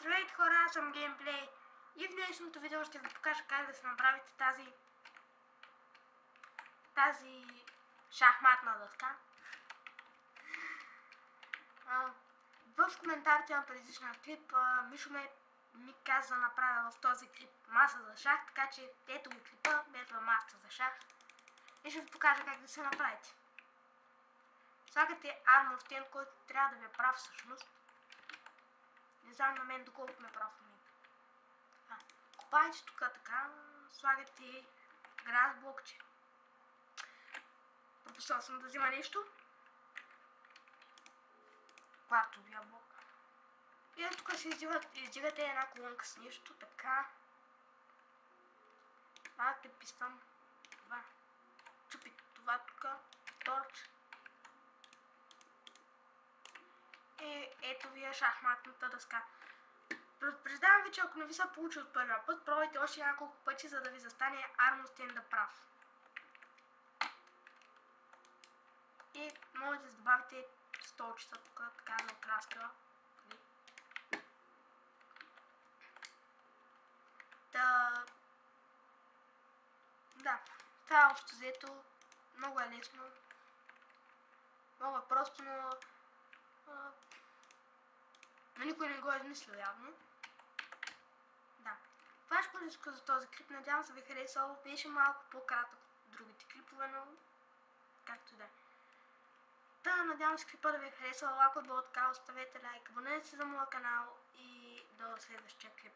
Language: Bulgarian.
Здравейте хора, аз съм Геймплей и в днешното видео ще ви покажа как да се направите тази шахматна дъска. В коментарите на предишния клип Мишо ми каза да направя в този клип маса за шах, така че ето го клипа, ето е масата за шах и ще ви покажа как да се направите. Слагате Armor Stand, който трябва да ви е прав всъщност. Не знам на мен доколко ме е прав в момента. Копайте тук така, слагате грас блокче. Пропуснал съм да взема нещо. Кварцовия блок. И тук си издигате една колонка с нещо, така. Слагате пистън. Това. Чупите това тук. Торч. И ето ви е шахматната дъска. Предупреждавам ви, че ако не ви се получи от първия път, пробвайте още няколко пъти, за да ви застане Armor Stand да прав. И можете да добавите столчета тук, така за окраска. Да, това общо взето много е лесно. Много е просто, но никой не го е измислил явно. Да. Това ще бъде за този клип. Надявам се ви харесал. Беше малко по-кратък от другите клипове, но както и да е. Да, надявам се клипа да ви е харесал. Ако е било така, оставете лайк, абонирайте се за моя канал и до следващия клип.